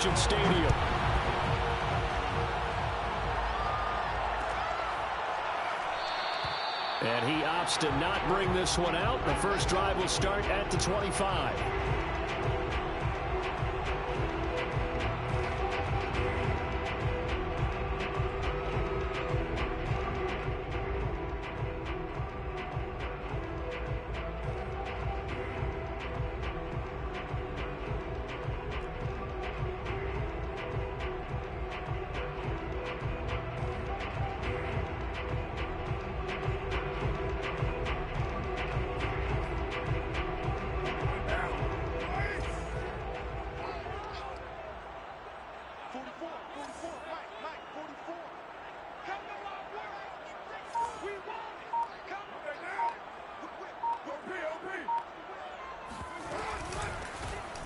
Allegiant Stadium. And he opts to not bring this one out. The first drive will start at the 25.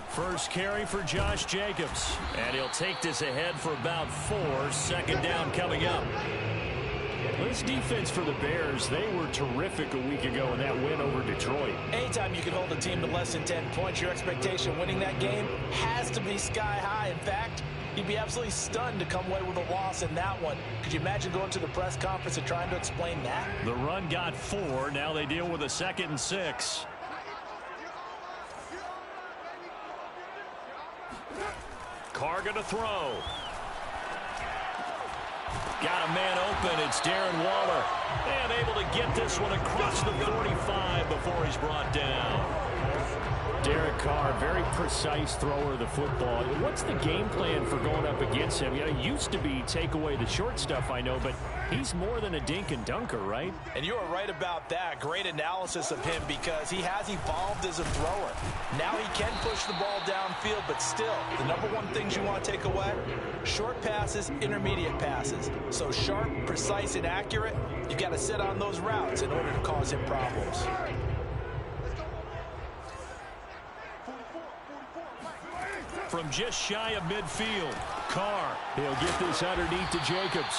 First carry for Josh Jacobs. And he'll take this ahead for about 4. Second down coming up. This defense for the Bears, they were terrific a week ago in that win over Detroit. Anytime you can hold a team to less than 10 points, your expectation winning that game has to be sky high. In fact, you'd be absolutely stunned to come away with a loss in that one. Could you imagine going to the press conference and trying to explain that? The run got 4. Now they deal with a 2nd and 6. Carr going to throw. Got a man open. It's Darren Waller. And able to get this one across the 45 before he's brought down. Derek Carr, very precise thrower of the football. What's the game plan for going up against him? You know, it used to be take away the short stuff, I know, but he's more than a dink and dunker, right? And you are right about that. Great analysis of him because he has evolved as a thrower. Now he can push the ball downfield, but still, the number one things you want to take away, short passes, intermediate passes. So sharp, precise, and accurate, you've got to sit on those routes in order to cause him problems. From just shy of midfield, Carr, he'll get this underneath to Jacobs.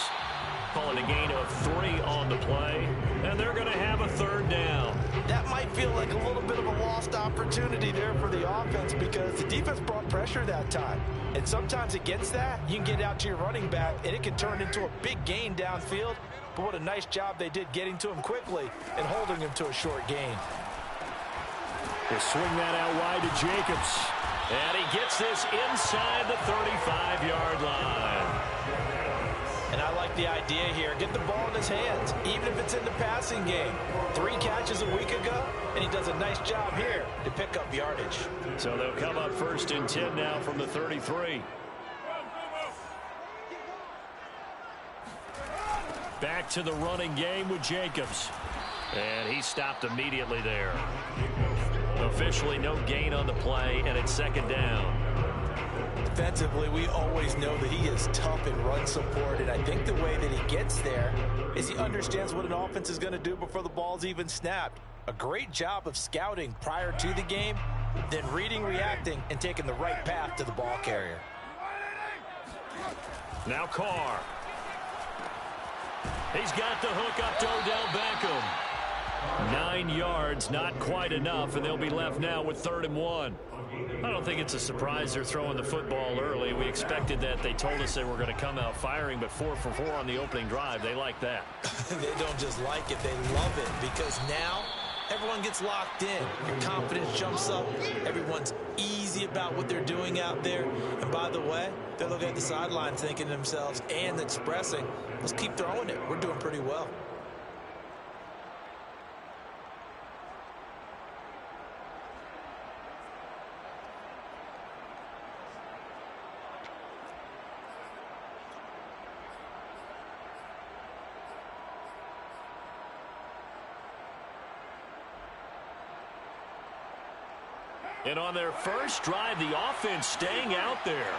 Calling a gain of 3 on the play, and they're going to have a 3rd down. That might feel like a little bit of a lost opportunity there for the offense because the defense brought pressure that time. And sometimes against that, you can get out to your running back, and it can turn into a big gain downfield. But what a nice job they did getting to him quickly and holding him to a short gain. They swing that out wide to Jacobs. And he gets this inside the 35-yard line. And I like the idea here. Get the ball in his hands, even if it's in the passing game. 3 catches a week ago, and he does a nice job here to pick up yardage. So they'll come up 1st and 10 now from the 33. Back to the running game with Jacobs. And he stopped immediately there. Officially no gain on the play, and it's 2nd down. Defensively, we always know that he is tough in run support, and I think the way that he gets there is he understands what an offense is going to do before the ball's even snapped. A great job of scouting prior to the game, then reading, reacting, and taking the right path to the ball carrier. Now Carr. He's got the hook up to Odell Beckham. 9 yards, not quite enough, and they'll be left now with 3rd and 1. I don't think it's a surprise they're throwing the football early. We expected that. They told us they were going to come out firing, but 4 for 4 on the opening drive. They like that. They don't just like it, they love it, because now everyone gets locked in. Your confidence jumps up. Everyone's easy about what they're doing out there. And by the way, they're looking at the sideline thinking to themselves and expressing, let's keep throwing it. We're doing pretty well. And on their first drive, the offense staying out there.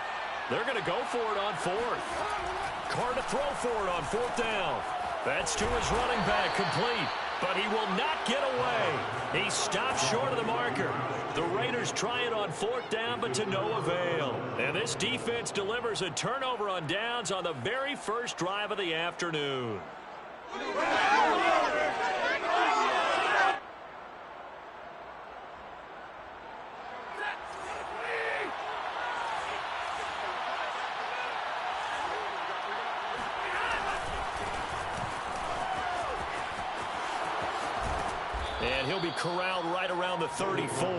They're going to go for it on 4th. Carr to throw for it on 4th down. That's to his running back, complete. But he will not get away. He stopped short of the marker. The Raiders try it on 4th down, but to no avail. And this defense delivers a turnover on downs on the very first drive of the afternoon. he'll be corralled right around the 34.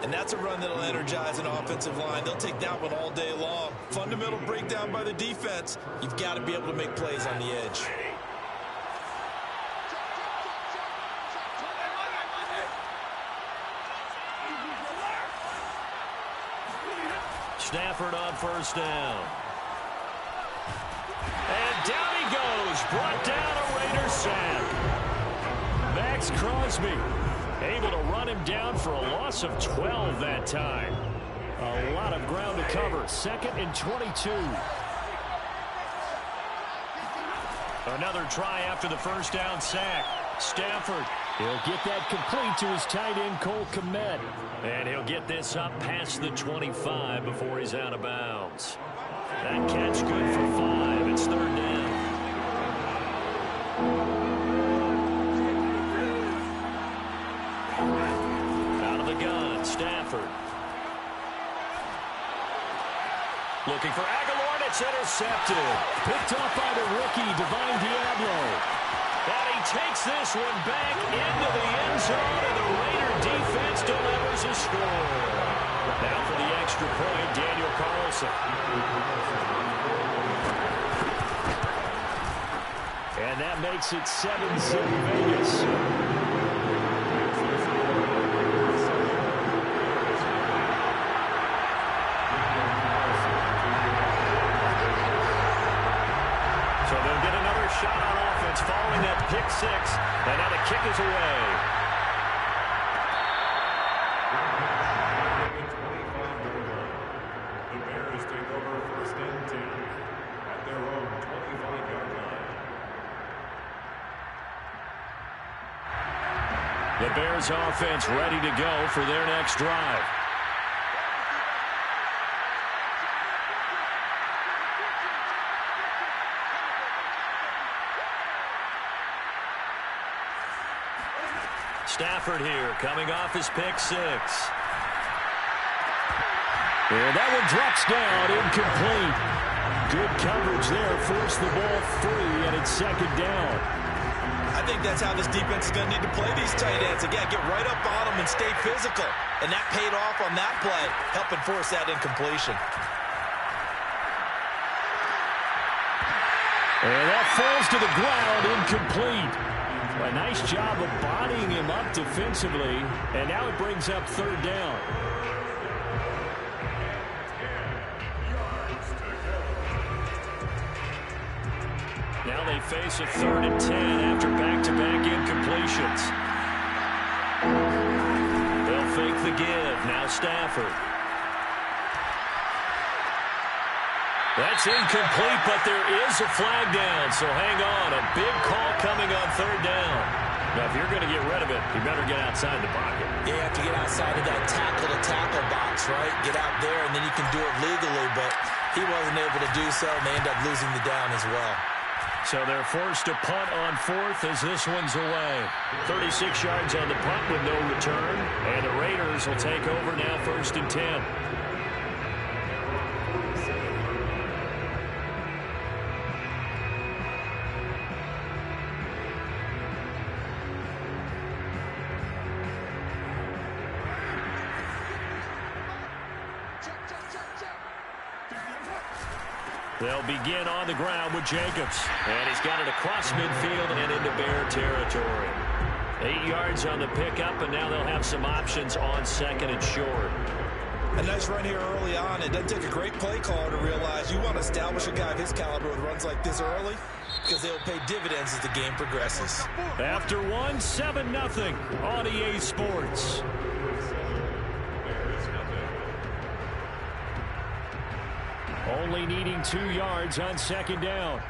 And that's a run that'll energize an offensive line. They'll take that one all day long. Fundamental breakdown by the defense. You've got to be able to make plays on the edge. Stafford on first down. And down he goes. Brought down a Raiders sack. Max Crosby able to run him down for a loss of 12 that time. A lot of ground to cover. 2nd and 22. Another try after the first down sack. Stafford, he'll get that complete to his tight end, Cole Kmet. And he'll get this up past the 25 before he's out of bounds. That catch good for 5. It's 3rd down. Out of the gun, Stafford. Looking for Aguilar, and it's intercepted. Picked off by the rookie, Divine Diablo. And he takes this one back into the end zone, and the Raider defense delivers a score. Now for the extra point, Daniel Carlson. And that makes it 7-0 Vegas. Shot on offense following that pick 6, and now the kick is away. The Bears take over 1st and 10 at their own 25-yard line. The Bears offense ready to go for their next drive. Stafford here, coming off his pick 6. And that one drops down, incomplete. Good coverage there, forced the ball free, and it's 2nd down. I think that's how this defense is going to need to play these tight ends. Again, get right up on them and stay physical. And that paid off on that play, helping force that incompletion. And that falls to the ground, incomplete. A nice job of bodying him up defensively, and now it brings up 3rd down. Now they face a 3rd and 10 after back-to-back incompletions. They'll fake the give. Now Stafford. That's incomplete, but there is a flag down, so hang on. A big call coming on 3rd down. Now, if you're going to get rid of it, you better get outside the pocket. You have to get outside of that tackle-to-tackle box, right? Get out there, and then you can do it legally, but he wasn't able to do so, and they end up losing the down as well. So they're forced to punt on 4th as this one's away. 36 yards on the punt with no return, and the Raiders will take over now 1st and 10. They'll begin on the ground with Jacobs. And he's got it across midfield and into Bear territory. 8 yards on the pickup, and now they'll have some options on 2nd and short. A nice run here early on. It doesn't take a great play caller to realize you want to establish a guy of his caliber with runs like this early because they'll pay dividends as the game progresses. After 7-0 on EA Sports. Only needing 2 yards on 2nd down.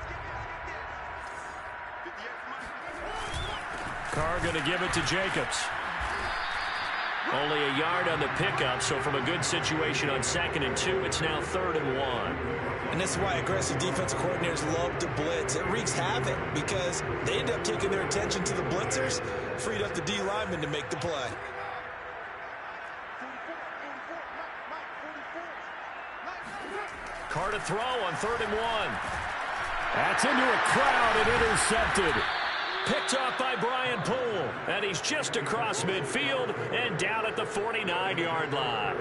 Carr going to give it to Jacobs. Only a yard on the pickup, so from a good situation on 2nd and 2, it's now 3rd and 1. And this is why aggressive defensive coordinators love to blitz. It wreaks havoc because they end up taking their attention to the blitzers, freed up the D lineman to make the play. Carr to throw on 3rd and 1. That's into a crowd and intercepted. Picked off by Brian Poole. And he's just across midfield and down at the 49-yard line.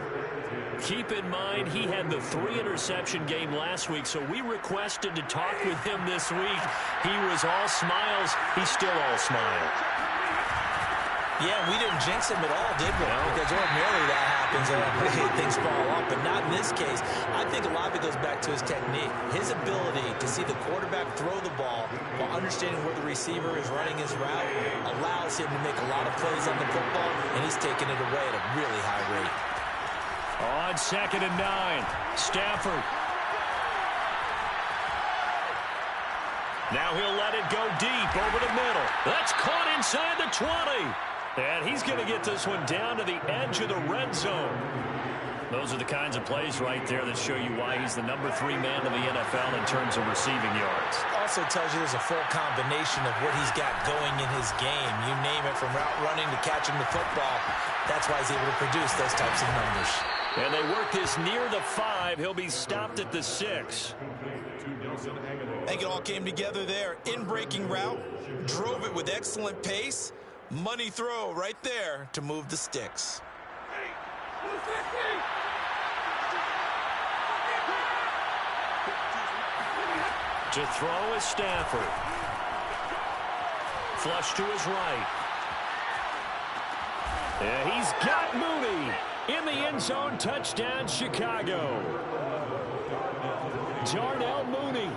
Keep in mind, he had the 3-interception game last week, so we requested to talk with him this week. He was all smiles. He's still all smile. Yeah, we didn't jinx him at all, did we? No. Because ordinarily that happens and things fall off, but not in this case. I think a lot of it goes back to his technique. His ability to see the quarterback throw the ball while understanding where the receiver is running his route allows him to make a lot of plays on the football, and he's taking it away at a really high rate. On 2nd and 9, Stafford. Now he'll let it go deep over the middle. That's caught inside the 20. And he's going to get this one down to the edge of the red zone. Those are the kinds of plays right there that show you why he's the number 3 man in the NFL in terms of receiving yards. Also tells you there's a full combination of what he's got going in his game. You name it, from route running to catching the football. That's why he's able to produce those types of numbers. And they work this near the 5. He'll be stopped at the 6. I think it all came together there. In-breaking route, drove it with excellent pace. Money throw right there to move the sticks. To throw is Stafford. Flush to his right. Yeah, he's got Mooney in the end zone. Touchdown, Chicago. Darnell Mooney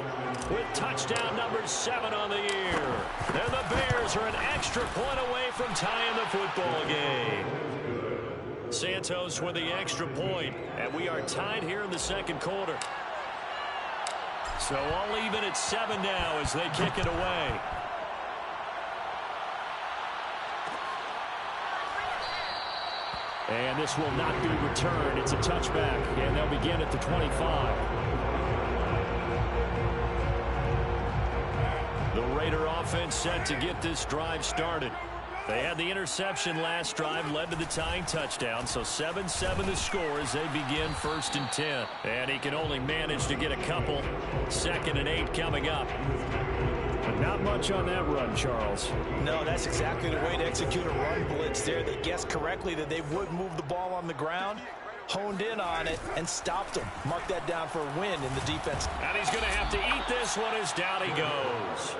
with touchdown number 7 on the year. And the Bears are an extra point away from tying the football game. Santos with the extra point, and we are tied here in the second quarter. So all even at 7 now as they kick it away. And this will not be returned. It's a touchback, and they'll begin at the 25. The Raider offense set to get this drive started. They had the interception last drive, led to the tying touchdown, so 7-7 the score as they begin 1st and 10. And he can only manage to get a couple. 2nd and 8 coming up. But not much on that run, Charles. No, that's exactly the way to execute a run blitz there. They guessed correctly that they would move the ball on the ground, honed in on it, and stopped them. Mark that down for a win in the defense. And he's going to have to eat this one as down he goes.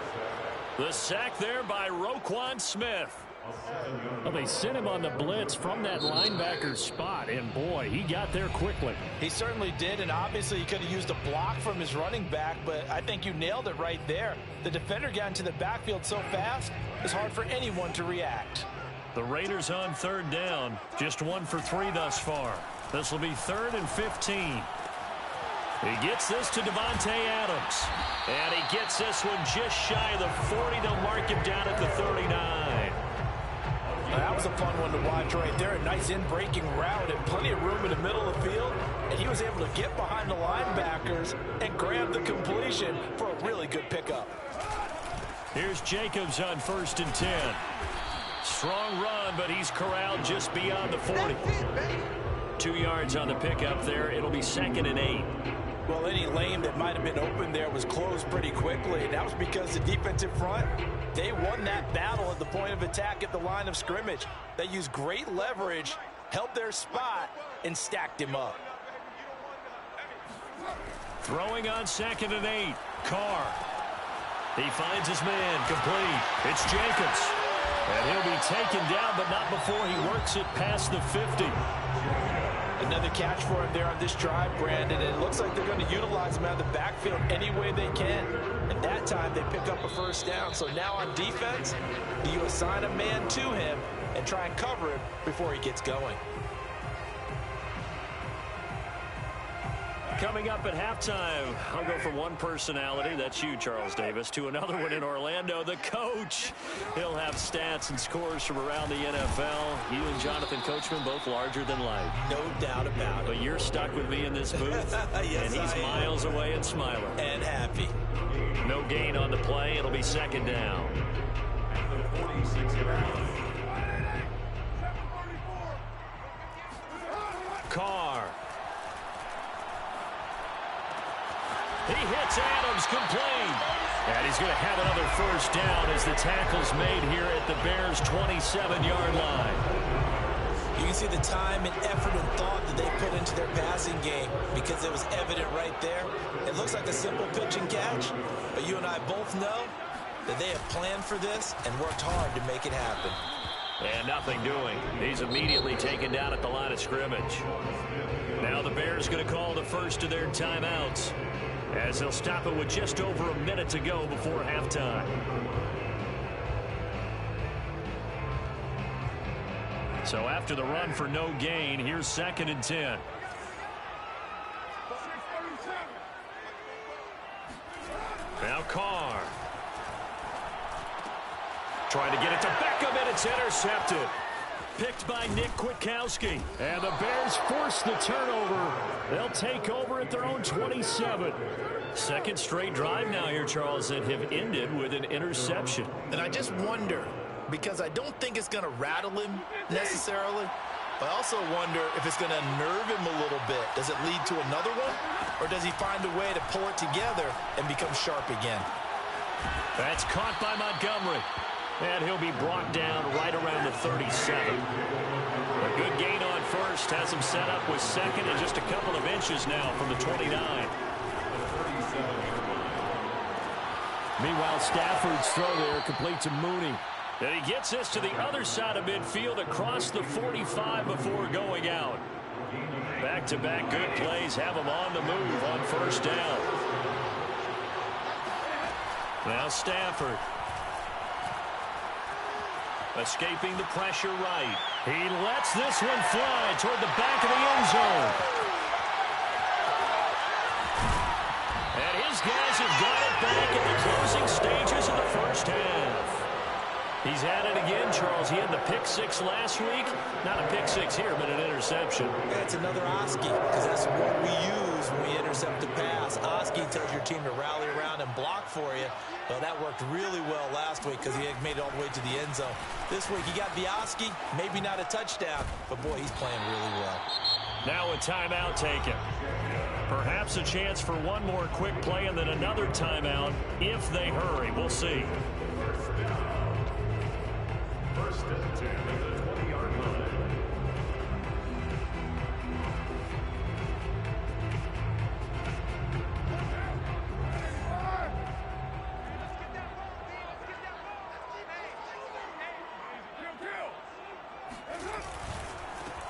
The sack there by Roquan Smith. Well, they sent him on the blitz from that linebacker spot, and boy, he got there quickly. He certainly did, and obviously he could have used a block from his running back, but I think you nailed it right there. The defender got into the backfield so fast, it's hard for anyone to react. The Raiders on 3rd down, just 1 for 3 thus far. This will be 3rd and 15. He gets this to Devontae Adams, and he gets this one just shy of the 40. They'll mark him down at the 39. That was a fun one to watch right there. A nice in-breaking route and plenty of room in the middle of the field. And he was able to get behind the linebackers and grab the completion for a really good pickup. Here's Jacobs on 1st and 10. Strong run, but he's corralled just beyond the 40. 2 yards on the pickup there. It'll be 2nd and 8. Well, any lane that might have been open there was closed pretty quickly, and that was because the defensive front, they won that battle at the point of attack at the line of scrimmage. They used great leverage, held their spot, and stacked him up. Throwing on 2nd and 8. Carr. He finds his man complete. It's Jacobs. And he'll be taken down, but not before he works it past the 50. Another catch for him there on this drive, Brandon. And it looks like they're going to utilize him out of the backfield any way they can. At that time, they pick up a 1st down. So now on defense, you assign a man to him and try and cover him before he gets going. Coming up at halftime, I'll go from one personality, that's you, Charles Davis, to another one in Orlando, the coach. He'll have stats and scores from around the NFL. You and Jonathan Coachman, both larger than life. No doubt about it. But you're stuck with me in this booth, yes, and he's miles away and smiling. And happy. No gain on the play. It'll be 2nd down. Carr. He hits Adams complete. And he's going to have another first down as the tackle's made here at the Bears' 27-yard line. You can see the time and effort and thought that they put into their passing game because it was evident right there. It looks like a simple pitch and catch, but you and I both know that they have planned for this and worked hard to make it happen. And nothing doing. He's immediately taken down at the line of scrimmage. Now the Bears going to call the first of their timeouts, as they'll stop it with just over a minute to go before halftime. So after the run for no gain, here's 2nd and 10. Now Carr. Trying to get it to Beckham, and it's intercepted. Picked by Nick Kwiatkowski. And the Bears force the turnover. They'll take over at their own 27. Second straight drive now here, Charles, that have ended with an interception. And I just wonder, because I don't think it's going to rattle him necessarily, but I also wonder if it's going to unnerve him a little bit. Does it lead to another one? Or does he find a way to pull it together and become sharp again? That's caught by Montgomery. And he'll be brought down right around the 37. A good gain on first has him set up with second and just a couple of inches now from the 29. Meanwhile, Stafford's throw there complete to Mooney. And he gets this to the other side of midfield across the 45 before going out. Back-to-back good plays have him on the move on first down. Now Stafford. Escaping the pressure right. He lets this one fly toward the back of the end zone. And his guys have got it back in the closing stages of the first half. He's had it again, Charles. He had the pick six last week. Not a pick six here, but an interception. That's another Oski, because that's what we use when we intercept the pass. Oski tells your team to rally around and block for you. Well, that worked really well last week because he had made it all the way to the end zone. This week he got the Oski, maybe not a touchdown, but boy, he's playing really well. Now a timeout taken. Perhaps a chance for one more quick play and then another timeout if they hurry. We'll see. First and 10 at the 20-yard line.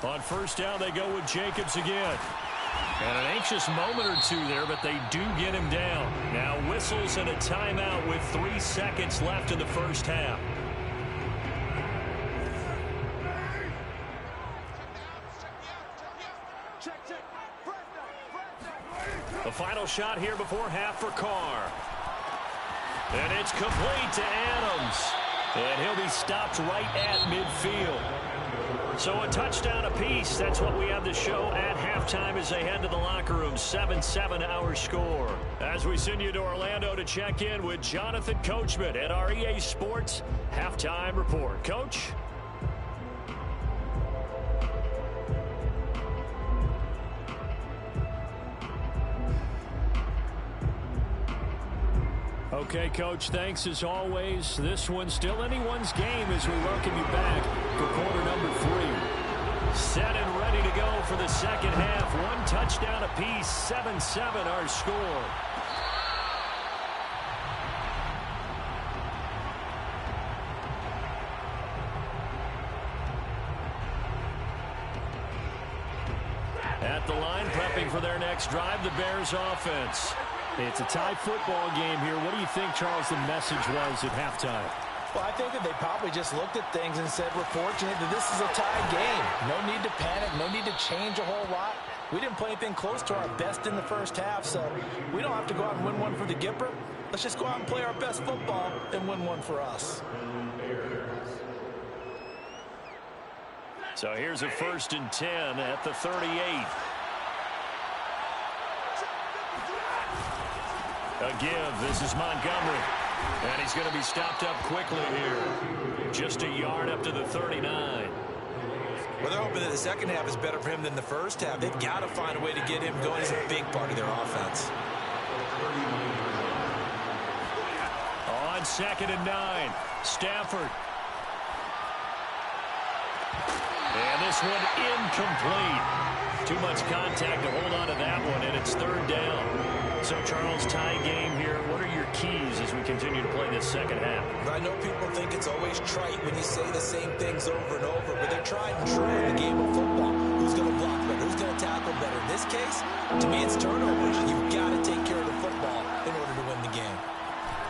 On first down, they go with Jacobs again. And an anxious moment or two there, but they do get him down. Now whistles and a timeout with 3 seconds left in the first half. The final shot here before half for Carr. And it's complete to Adams. And he'll be stopped right at midfield. So a touchdown apiece. That's what we have to show at halftime as they head to the locker room. 7-7 our score. As we send you to Orlando to check in with Jonathan Coachman at our EA Sports Halftime Report. Coach? Okay, Coach, thanks as always. This one's still anyone's game as we welcome you back for quarter number 3. Set and ready to go for the second half. One touchdown apiece, 7-7 our score. At the line, prepping for their next drive, the Bears offense. It's a tie football game here. What do you think, Charles, the message was at halftime? Well, I think that they probably just looked at things and said, we're fortunate that this is a tie game. No need to panic, no need to change a whole lot. We didn't play anything close to our best in the first half, so we don't have to go out and win one for the Gipper. Let's just go out and play our best football and win one for us. So here's a 1st and 10 at the 38. A give. This is Montgomery. And he's going to be stopped up quickly here. Just a yard up to the 39. Well, they're hoping that the second half is better for him than the first half. They've got to find a way to get him going. He's a big part of their offense. on 2nd and 9. Stafford. And this one incomplete. Too much contact to hold on to that one, and it's 3rd down. So, Charles, tie game here. What are your keys as we continue to play this second half? I know people think it's always trite when you say the same things over and over, but they're tried and true in the game of football. Who's going to block better? Who's going to tackle better? In this case, to me, it's turnovers. You've got to take care of the football in order to win the game.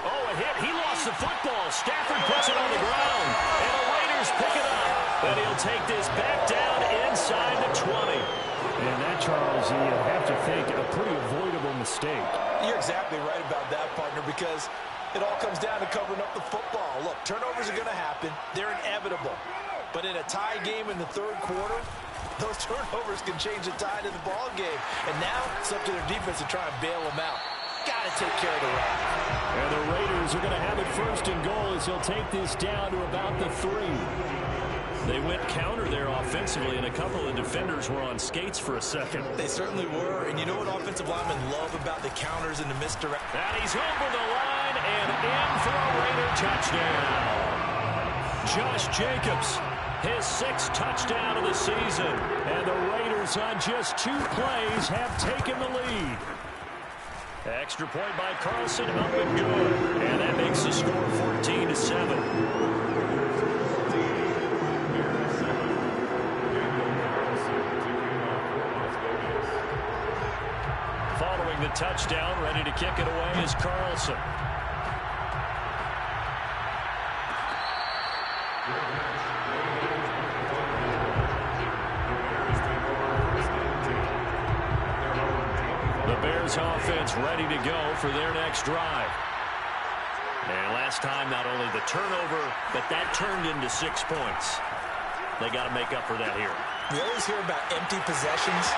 Oh, a hit. He lost the football. Stafford puts it on the ground, and the Raiders pick it up. But he'll take this back down inside the 20. And that, Charles, you have to think a pretty avoidable mistake. You're exactly right about that, partner, because it all comes down to covering up the football. Look, turnovers are going to happen. They're inevitable. But in a tie game in the 3rd quarter, those turnovers can change the tide of the ball game. And now it's up to their defense to try and bail them out. Got to take care of the run. And the Raiders are going to have it 1st and goal as he'll take this down to about the 3. They went counter there offensively, and a couple of defenders were on skates for a second. They certainly were. And you know what offensive linemen love about the counters and the misdirect? And he's over the line and in for a Raider touchdown. Josh Jacobs, his 6th touchdown of the season. And the Raiders on just 2 plays have taken the lead. Extra point by Carlson, up and good. And that makes the score 14-7. Following the touchdown, ready to kick it away is Carlson. The Bears offense ready to go for their next drive. And last time, not only the turnover, but that turned into 6 points. They got to make up for that here. We always hear about empty possessions,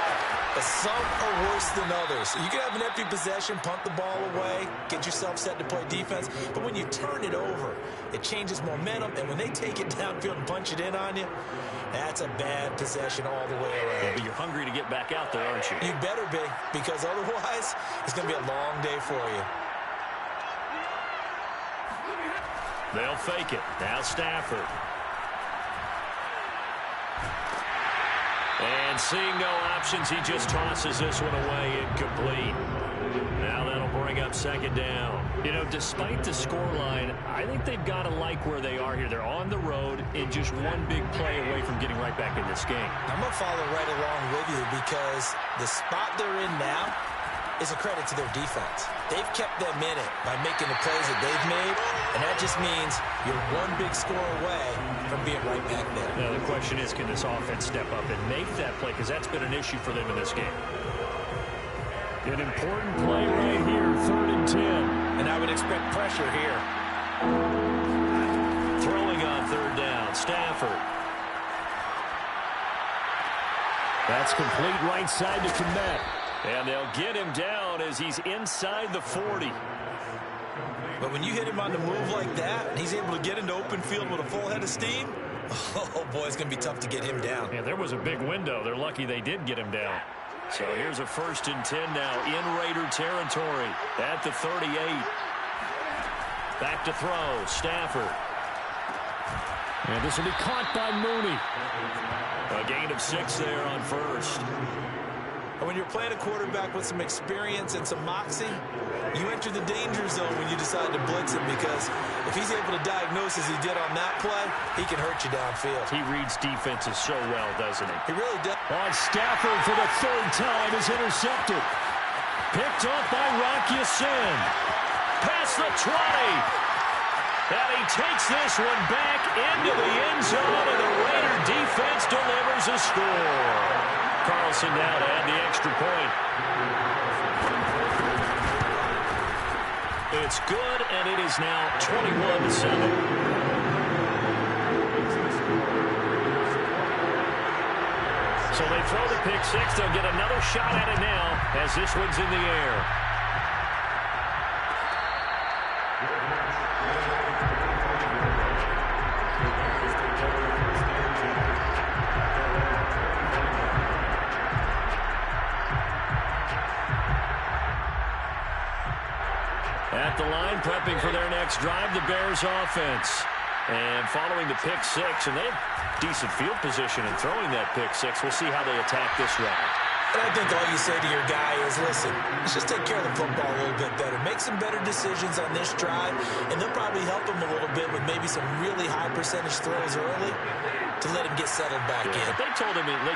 but some are worse than others. You can have an empty possession, punt the ball away, get yourself set to play defense, but when you turn it over, it changes momentum, and when they take it downfield and punch it in on you, that's a bad possession all the way around. Yeah, but you're hungry to get back out there, aren't you? You better be, because otherwise, it's going to be a long day for you. They'll fake it. Now Stafford. And seeing no options, he just tosses this one away, incomplete. Now that'll bring up 2nd down. You know, despite the scoreline, I think they've got to like where they are here. They're on the road and just one big play away from getting right back in this game. I'm going to follow right along with you because the spot they're in now is a credit to their defense. They've kept them in it by making the plays that they've made, and that just means you're one big score away from being right back there. Now, the question is, can this offense step up and make that play? Because that's been an issue for them in this game. An important play right here, 3rd and 10. And I would expect pressure here. Throwing on 3rd down, Stafford. That's complete right side to Kmet. And they'll get him down as he's inside the 40. But when you hit him on the move like that, and he's able to get into open field with a full head of steam, oh, boy, it's going to be tough to get him down. Yeah, there was a big window. They're lucky they did get him down. So here's a 1st and 10 now in Raider territory at the 38. Back to throw, Stafford. And this will be caught by Mooney. A gain of 6 there on 1st. And when you're playing a quarterback with some experience and some moxie, you enter the danger zone when you decide to blitz him, because if he's able to diagnose as he did on that play, he can hurt you downfield. He reads defenses so well, doesn't he? He really does. On Stafford for the 3rd time is intercepted. Picked off by Rocky Sin. Past the 20. And he takes this one back into the end zone, and the Raider defense delivers a score. Carlson now to add the extra point. It's good, and it is now 21-7. So they throw the pick 6. They'll get another shot at it now as this one's in the air. At the line, prepping for their next drive, the Bears offense. And following the pick six, and they have decent field position in throwing that pick six. We'll see how they attack this round. And I think all you say to your guy is, listen, let's just take care of the football a little bit better. Make some better decisions on this drive, and they'll probably help him a little bit with maybe some really high percentage throws early to let him get settled back in. But they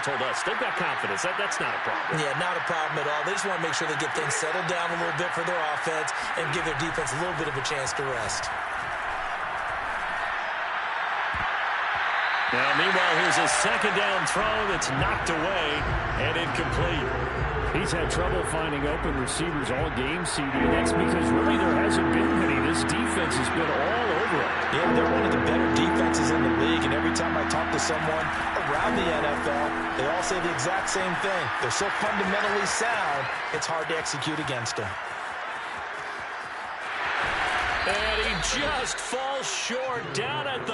told us, they've got confidence. That's not a problem. Yeah, not a problem at all. They just want to make sure they get things settled down a little bit for their offense and give their defense a little bit of a chance to rest. Now, meanwhile, here's a second down throw that's knocked away and incomplete. He's had trouble finding open receivers all game, CD. That's because really there hasn't been many. This defense has been all over it. Yeah, they're one of the better defenses in the league, and every time I talk to someone around the NFL, they all say the exact same thing. They're so fundamentally sound, it's hard to execute against them. And he just falls short down at the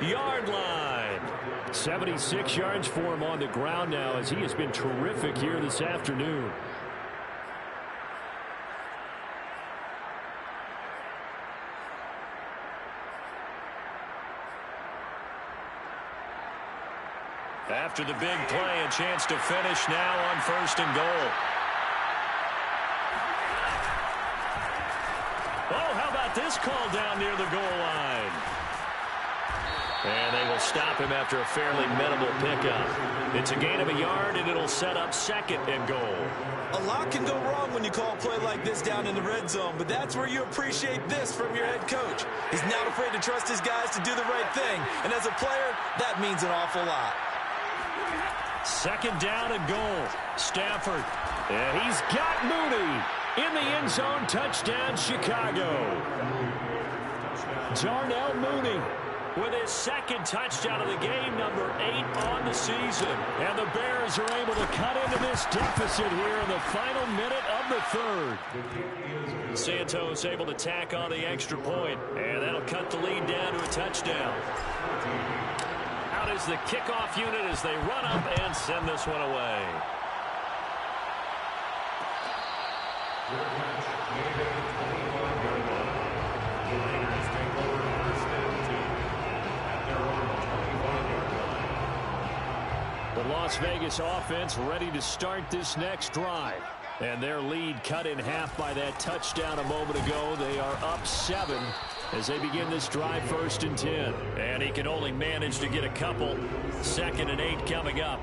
1-yard line. 76 yards for him on the ground now as he has been terrific here this afternoon. After the big play, a chance to finish now on 1st and goal. Oh, how about this call down near the goal line? And they will stop him after a fairly minimal pickup. It's a gain of a yard, and it'll set up 2nd and goal. A lot can go wrong when you call a play like this down in the red zone, but that's where you appreciate this from your head coach. He's not afraid to trust his guys to do the right thing, and as a player, that means an awful lot. 2nd down and goal. Stafford. And he's got Mooney in the end zone. Touchdown, Chicago. Darnell Mooney with his 2nd touchdown of the game, number 8 on the season. And the Bears are able to cut into this deficit here in the final minute of the 3rd. Santos able to tack on the extra point, and that'll cut the lead down to a touchdown. Out is the kickoff unit as they run up and send this one away. The Las Vegas offense ready to start this next drive. And their lead cut in half by that touchdown a moment ago. They are up 7 as they begin this drive, 1st and 10. And he can only manage to get a couple. 2nd and 8 coming up.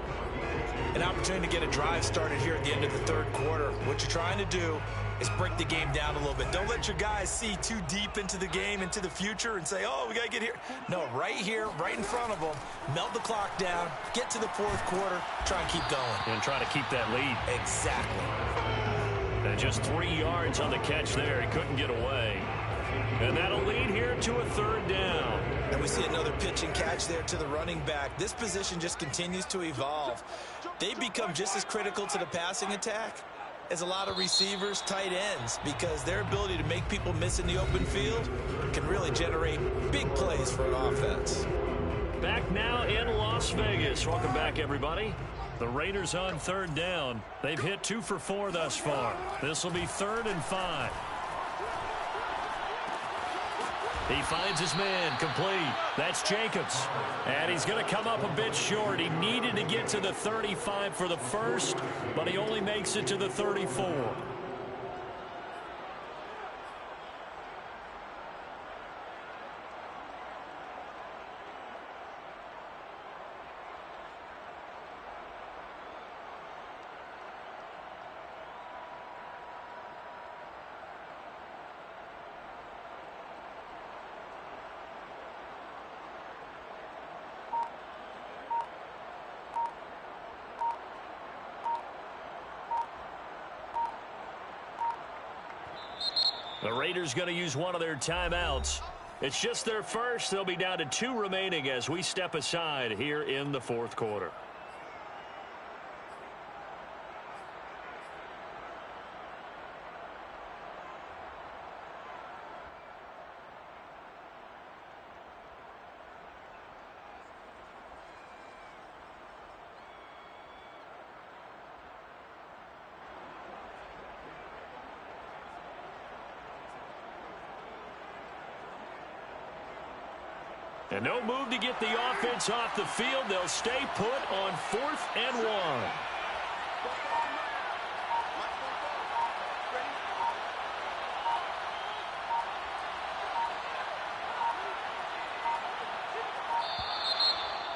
An opportunity to get a drive started here at the end of the 3rd quarter. What you're trying to do is break the game down a little bit. Don't let your guys see too deep into the game, into the future, and say, oh, we got to get here. No, right here, right in front of them, melt the clock down, get to the 4th quarter, try and keep going. And try to keep that lead. Exactly. And just 3 yards on the catch there. He couldn't get away. And that'll lead here to a 3rd down. And we see another pitch and catch there to the running back. This position just continues to evolve. They become just as critical to the passing attack as a lot of receivers, tight ends, because their ability to make people miss in the open field can really generate big plays for an offense. Back now in Las Vegas. Welcome back, everybody. The Raiders on 3rd down. They've hit 2 for 4 thus far. This will be 3rd and 5. He finds his man, complete. That's Jacobs. And he's going to come up a bit short. He needed to get to the 35 for the first, but he only makes it to the 34. The Raiders going to use one of their timeouts. It's just their first. They'll be down to 2 remaining as we step aside here in the 4th quarter. And no move to get the offense off the field. They'll stay put on 4th and 1.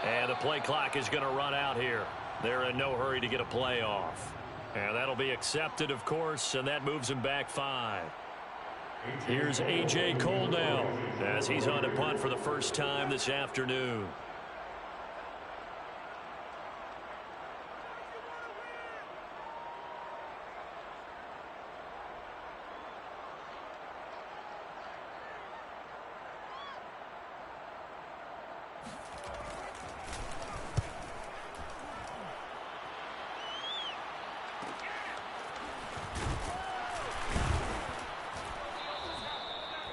And the play clock is going to run out here. They're in no hurry to get a play off. And that'll be accepted, of course, and that moves him back 5. Here's A.J. Coldell as he's on to punt for the first time this afternoon.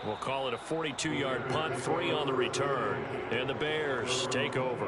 We'll call it a 42-yard punt, 3 on the return. And the Bears take over.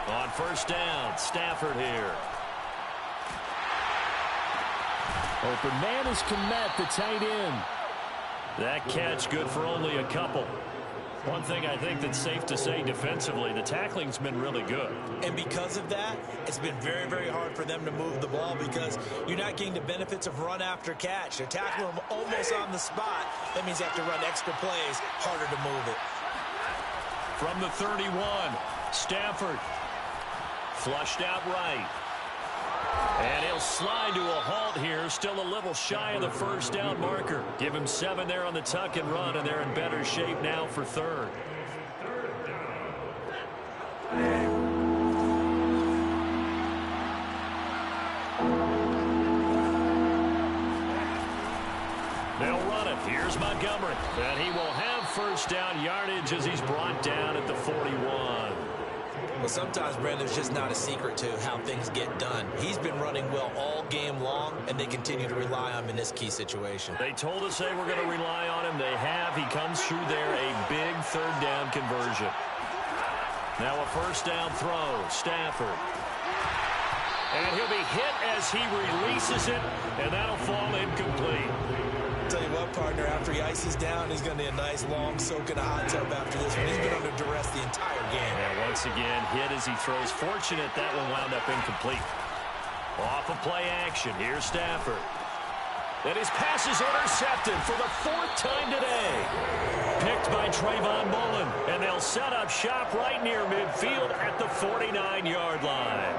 On first down, Stafford here. Open man is Kmet, the tight end. That catch good for only a couple. One thing I think that's safe to say defensively, the tackling's been really good. And because of that, it's been very, very hard for them to move the ball because you're not getting the benefits of run after catch. They're tackling them almost on the spot. That means you have to run extra plays, harder to move it. From the 31, Stafford. Flushed out right. And he'll slide to a halt here. Still a little shy of the first down marker. Give him 7 there on the tuck and run, and they're in better shape now for 3rd. They'll run it. Here's Montgomery. And he will have first down yardage as he's brought down at the 41. Well, sometimes, Brandon, it's just not a secret to how things get done. He's been running well all game long, and they continue to rely on him in this key situation. They told us they were going to rely on him. They have. He comes through there, a big 3rd down conversion. Now a first down throw, Stafford. And he'll be hit as he releases it, and that'll fall incomplete. Tell you what, partner, after he ices down, he's going to need a nice long soak in a hot tub after this one. He's been under duress the entire game. And once again, hit as he throws. Fortunate that one wound up incomplete. Off of play action, here's Stafford. And his pass is intercepted for the 4th time today. Picked by Trayvon Mullen, and they'll set up shop right near midfield at the 49-yard line.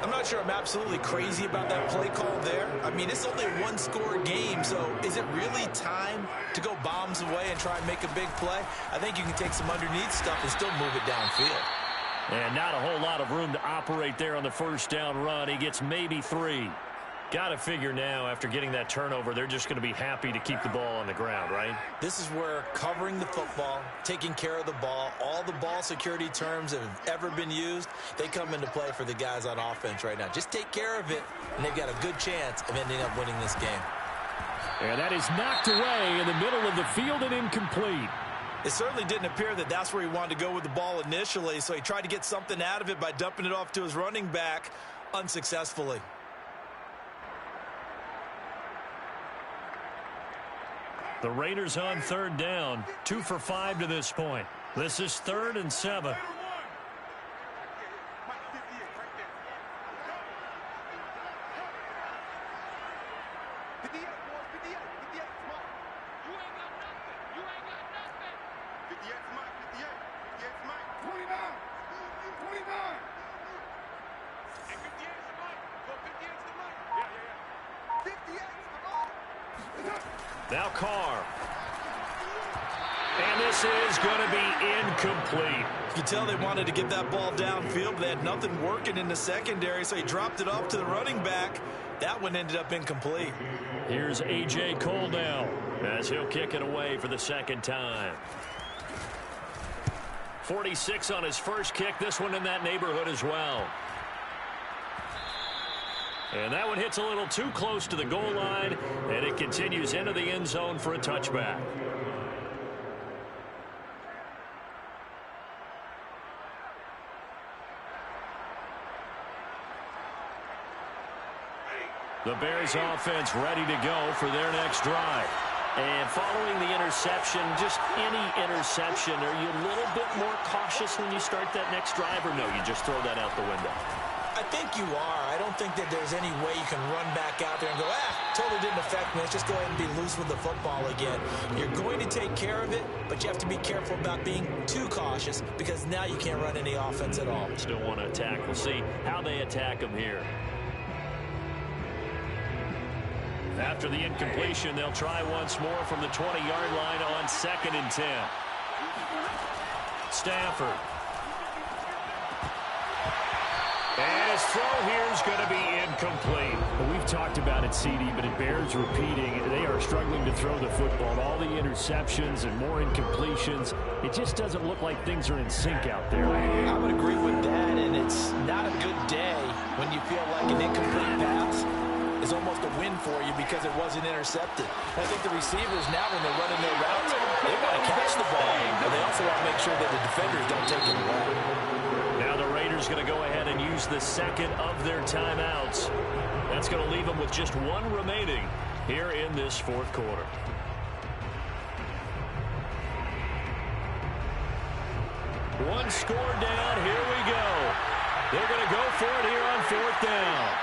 I'm not sure I'm absolutely crazy about that play call there. I mean, it's only a 1-score game, so is it really time to go bombs away and try and make a big play? I think you can take some underneath stuff and still move it downfield. And not a whole lot of room to operate there on the first down run. He gets maybe 3. Got to figure now, after getting that turnover, they're just going to be happy to keep the ball on the ground, right? This is where covering the football, taking care of the ball, all the ball security terms that have ever been used, they come into play for the guys on offense right now. Just take care of it, and they've got a good chance of ending up winning this game. And that is knocked away in the middle of the field and incomplete. It certainly didn't appear that that's where he wanted to go with the ball initially, so he tried to get something out of it by dumping it off to his running back unsuccessfully. The Raiders on 3rd down, 2 for 5 to this point. This is 3rd and 7. Now Carr. And this is going to be incomplete. You can tell they wanted to get that ball downfield, but they had nothing working in the secondary, so he dropped it off to the running back. That one ended up incomplete. Here's A.J. Coldell as he'll kick it away for the 2nd time. 46 on his first kick. This one in that neighborhood as well. And that one hits a little too close to the goal line, and it continues into the end zone for a touchback. The Bears offense ready to go for their next drive. And following the interception, just any interception, are you a little bit more cautious when you start that next drive, or no, you just throw that out the window? I think you are. I don't think that there's any way you can run back out there and go, totally didn't affect me. Let's just go ahead and be loose with the football again. You're going to take care of it, but you have to be careful about being too cautious because now you can't run any offense at all. Still want to attack. We'll see how they attack them here. After the incompletion, they'll try once more from the 20-yard line on 2nd and 10. Stafford. And his throw here is going to be incomplete. Well, we've talked about it, CD, but it bears repeating. They are struggling to throw the football. All the interceptions and more incompletions. It just doesn't look like things are in sync out there. I would agree with that, and it's not a good day when you feel like an incomplete pass is almost a win for you because it wasn't intercepted. I think the receivers now, when they're running their routes, they want to catch the ball, but they also want to make sure that the defenders don't take it away. Now the Raiders going to go ahead and use the second of their timeouts. That's going to leave them with just one remaining here in this fourth quarter. One score down. Here we go. They're going to go for it here on 4th down.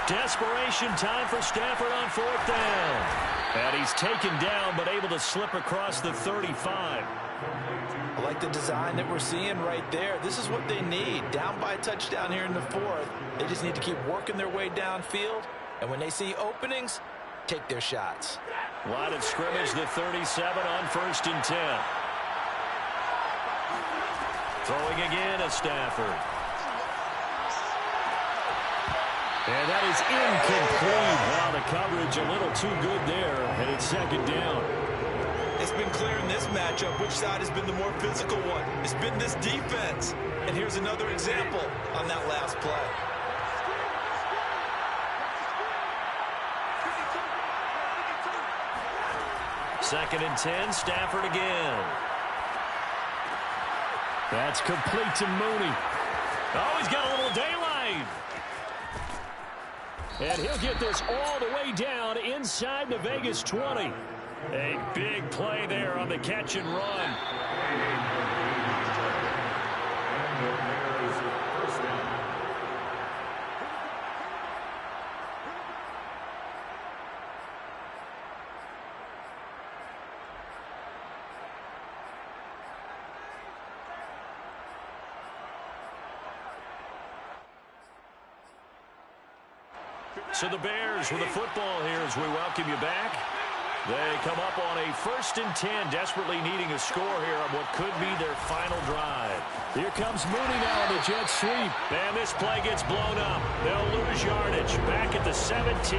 Desperation time for Stafford on 4th down. And he's taken down but able to slip across the 35. I like the design that we're seeing right there. This is what they need. Down by a touchdown here in the 4th. They just need to keep working their way downfield. And when they see openings, take their shots. Line of scrimmage, the 37 on 1st and 10. Throwing again is Stafford. And that is incomplete. Wow, the coverage a little too good there, and it's 2nd down. It's been clear in this matchup which side has been the more physical one. It's been this defense. And here's another example on that last play. Second and 10, Stafford again. That's complete to Mooney. Oh, he's got a little daylight. And he'll get this all the way down inside the Vegas 20. A big play there on the catch and run. So the Bears with the football here as we welcome you back. They come up on a 1st and 10, desperately needing a score here on what could be their final drive. Here comes Mooney now on the jet sweep. And this play gets blown up. They'll lose yardage. Back at the 17.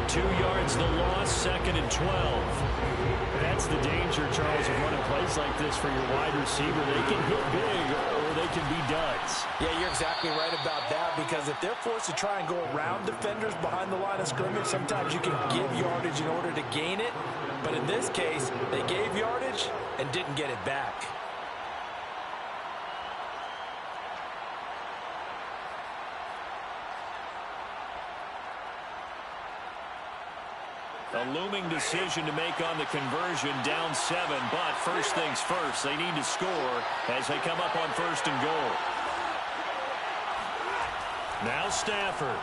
2 yards the loss, 2nd and 12. That's the danger, Charles, of running plays like this for your wide receiver. They can hit big or they can be duds. Yeah, you're exactly right about that, because if they're forced to try and go around defenders behind the line of scrimmage, sometimes you can give yardage in order to gain it. But in this case, they gave yardage and didn't get it back. A looming decision to make on the conversion, down 7, but first things first, they need to score as they come up on 1st and goal. Now Stafford.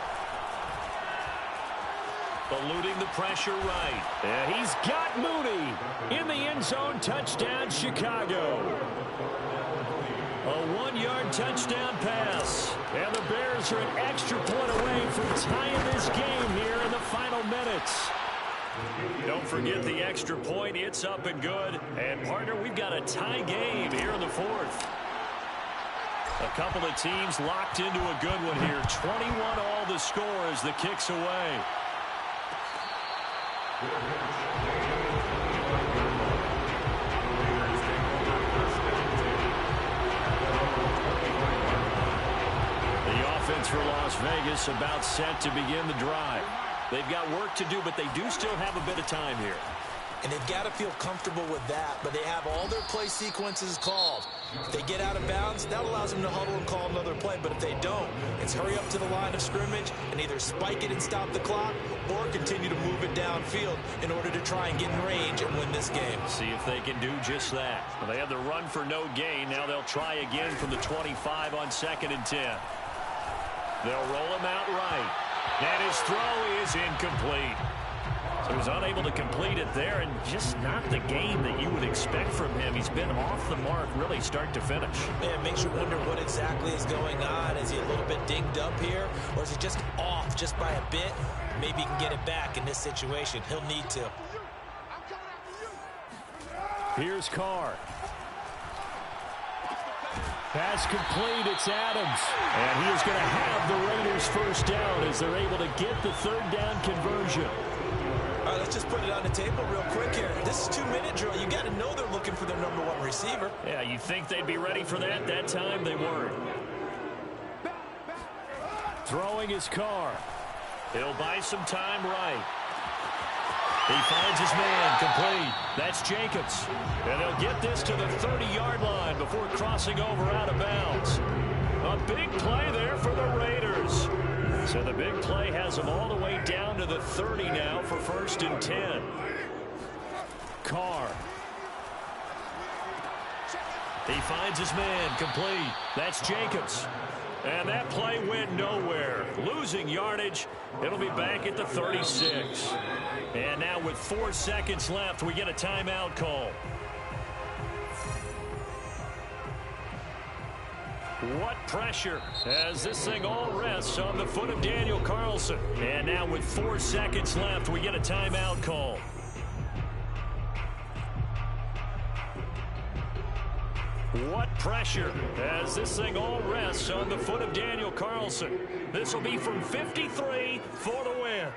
Eluding the pressure right. And he's got Mooney in the end zone. Touchdown, Chicago. A 1-yard touchdown pass. And the Bears are an extra point away from tying this game here in the final minutes. Don't forget the extra point. It's up and good. And, partner, we've got a tie game here in the 4th. A couple of teams locked into a good one here. 21 all the score as the kick's away. The for Las Vegas, about set to begin the drive. They've got work to do, but they do still have a bit of time here. And they've got to feel comfortable with that, but they have all their play sequences called. If they get out of bounds, that allows them to huddle and call another play, but if they don't, it's hurry up to the line of scrimmage and either spike it and stop the clock or continue to move it downfield in order to try and get in range and win this game. See if they can do just that. Well, they have the run for no gain. Now they'll try again from the 25 on 2nd and 10. They'll roll him out right. And his throw is incomplete. So he's unable to complete it there, and just not the game that you would expect from him. He's been off the mark really start to finish. Yeah, it makes you wonder what exactly is going on. Is he a little bit dinged up here, or is he just off just by a bit? Maybe he can get it back in this situation. He'll need to. Here's Carr. Pass complete, it's Adams. And he is going to have the Raiders first down as they're able to get the 3rd down conversion. All right, let's just put it on the table real quick here. This is 2-minute drill. You got to know they're looking for their #1 receiver. Yeah, you think they'd be ready for that? That time they weren't. Throwing his Carr. He'll buy some time right. He finds his man complete. That's Jacobs. And they'll get this to the 30-yard line before crossing over out of bounds. A big play there for the Raiders. So the big play has them all the way down to the 30 now for 1st and 10. Carr. He finds his man complete. That's Jacobs. And that play went nowhere. Losing yardage. It'll be back at the 36. And now with 4 seconds left, we get a timeout call. What pressure as this thing all rests on the foot of Daniel Carlson. And now with 4 seconds left, we get a timeout call. What pressure as this thing all rests on the foot of Daniel Carlson. This will be from 53 for the win.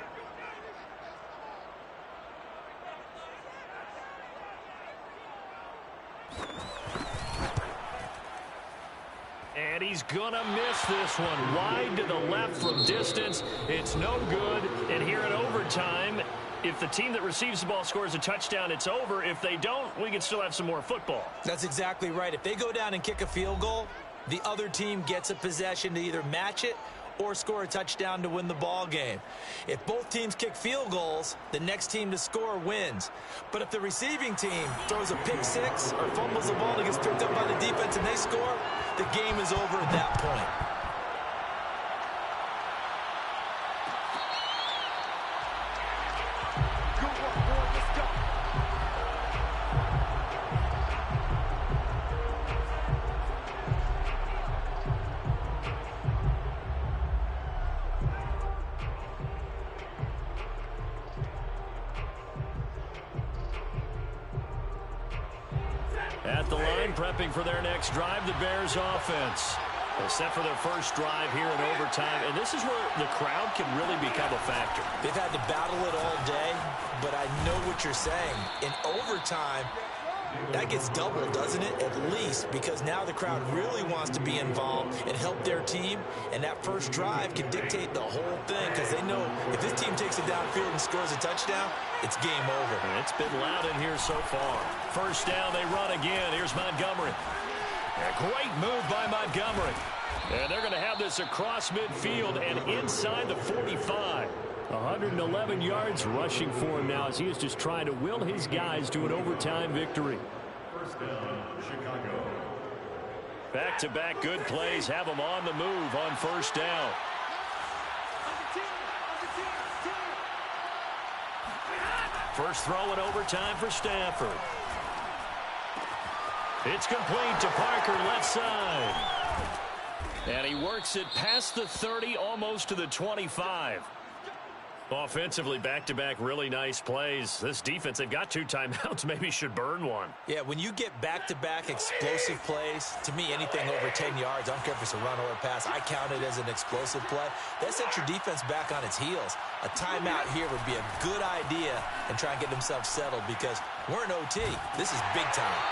And he's going to miss this one. Wide to the left from distance. It's no good. And here in overtime, if the team that receives the ball scores a touchdown, it's over. If they don't, we can still have some more football. That's exactly right. If they go down and kick a field goal, the other team gets a possession to either match it or score a touchdown to win the ball game. If both teams kick field goals, the next team to score wins. But if the receiving team throws a pick six or fumbles the ball and gets picked up by the defense and they score, the game is over at that point. At the line, prepping for their next drive, the Bears offense. They're set for their first drive here in overtime, and this is where the crowd can really become a factor. They've had to battle it all day, but I know what you're saying. In overtime, that gets doubled, doesn't it? At least, because now the crowd really wants to be involved and help their team, and that first drive can dictate the whole thing because they know if this team takes it downfield and scores a touchdown, it's game over. And it's been loud in here so far. First down, they run again. Here's Montgomery. A great move by Montgomery. And they're going to have this across midfield and inside the 45. 111 yards rushing for him now as he is just trying to will his guys to an overtime victory. First down, Chicago. Back-to-back good plays have them on the move on first down. First throw in overtime for Stafford. It's complete to Parker, left side. And he works it past the 30, almost to the 25. Offensively, back-to-back really nice plays. This defense, they've got 2 timeouts, maybe should burn one. Yeah, when you get back-to-back explosive plays, to me, anything over 10 yards, I don't care if it's a run or a pass, I count it as an explosive play. That sets your defense back on its heels. A timeout here would be a good idea and try and get themselves settled because we're in OT. This is big time.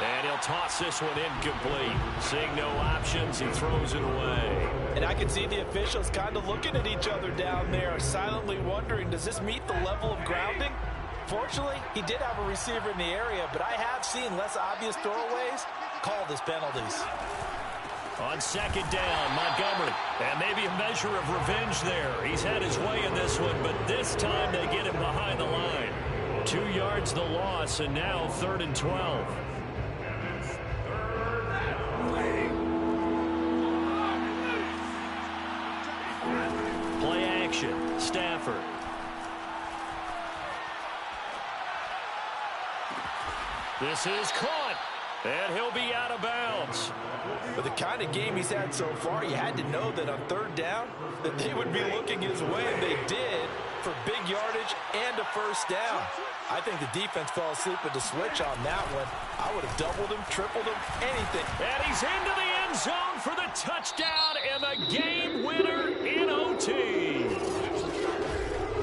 And he'll toss this one incomplete. Seeing no options, he throws it away. And I can see the officials kind of looking at each other down there, silently wondering, does this meet the level of grounding? Fortunately, he did have a receiver in the area, but I have seen less obvious throwaways called as penalties. On second down, Montgomery. And maybe a measure of revenge there. He's had his way in this one, but this time they get him behind the line. 2 yards the loss, and now 3rd and 12. Play action, Stafford. This is caught, and he'll be out of bounds. For the kind of game he's had so far, you had to know that on 3rd down that they would be looking his way, and they did, for big yardage and a 1st down. I think the defense fell asleep at the switch on that one. I would have doubled him, tripled him, anything. And he's into the end zone for the touchdown and the game winner in OT.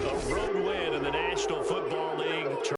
A road win in the National Football